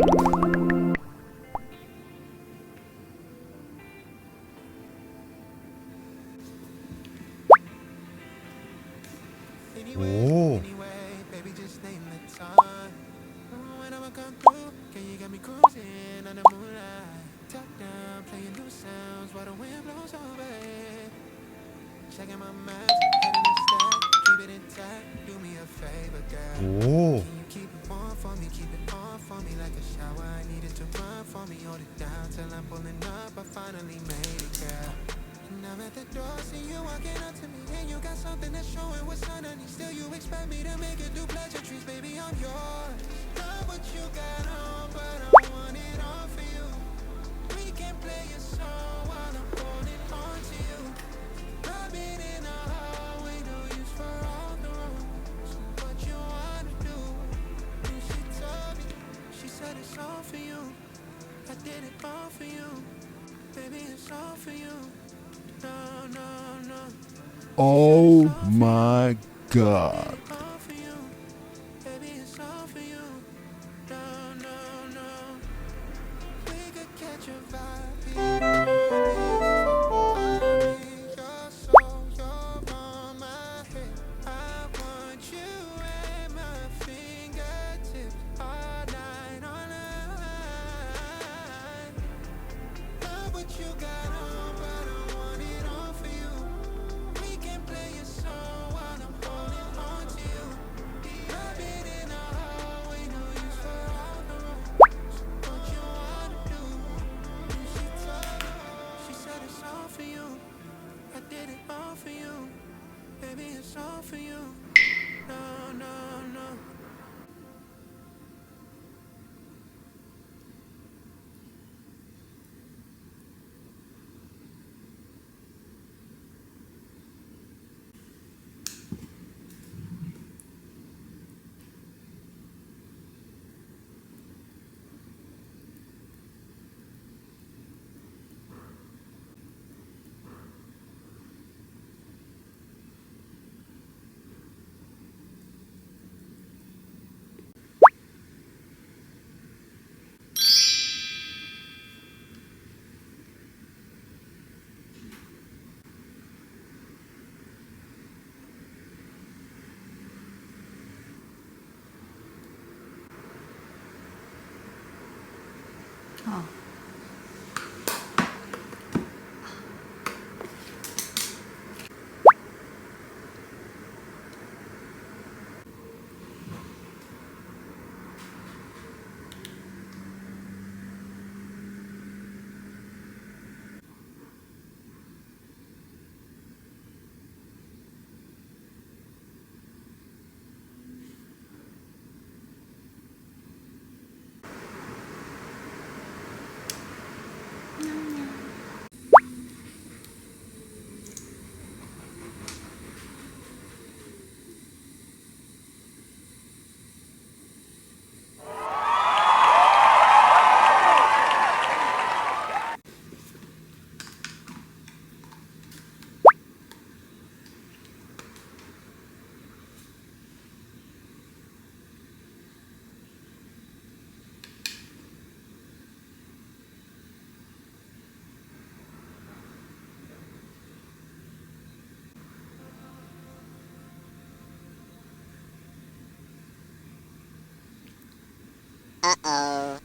오. 오. I'm at the door, see you walking up to me, and you got something that's showing what's underneath. Still, you expect me to make it do pleasantries, baby, I'm yours. Love what you got on, but I want it all for you. We can play a song while I'm holding on to you. Rubbing in the hallway, no use for all the rules. What you wanna do? And she told me, she said it's all for you. I did it all for you, baby, it's all for you. No, no, no. Oh my god. All for you, baby, it's all for you. No, no, no. We could catch a vibe. Your soul, you're on my head. I want you at my fingertips all night, all night. Love what you got on, but I want it all for you. We can play a song while I'm holding on to you. Rub it in the hallway, no use for all the rules. What you wanna do? And she told me, she said it's all for you. I did it all for you, baby, it's all for you. No, no, no. Uh-oh.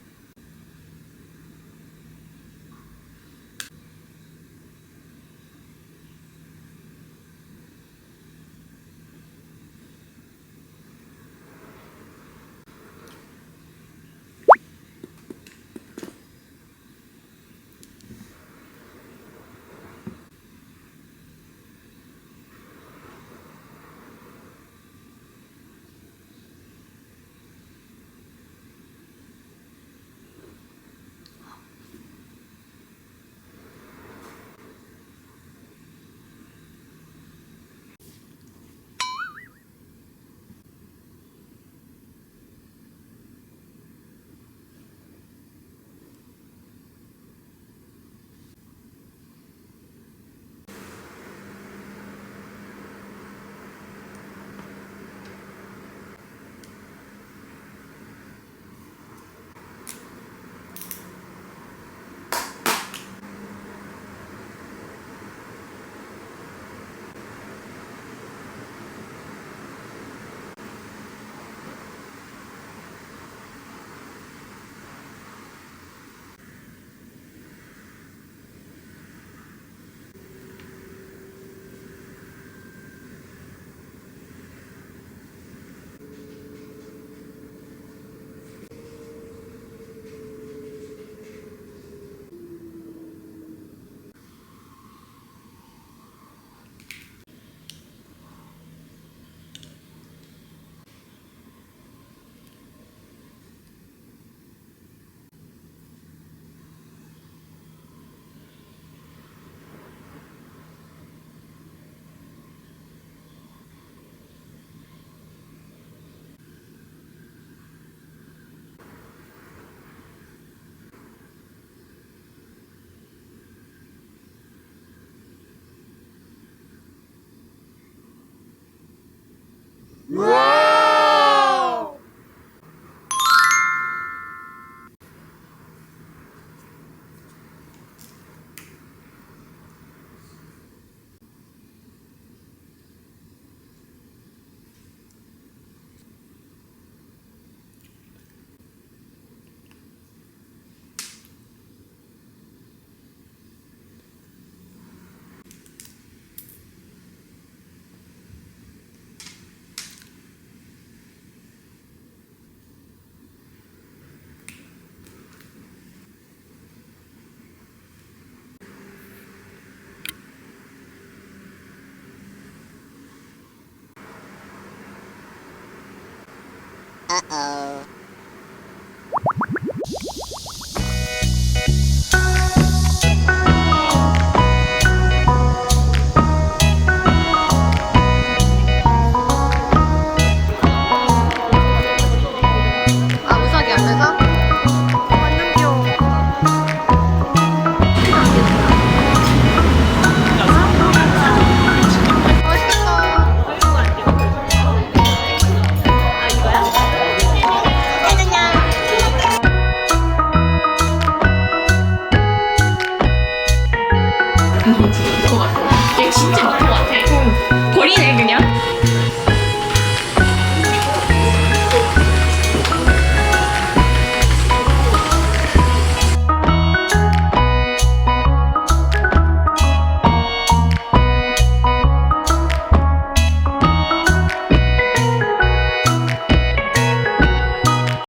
Uh-oh.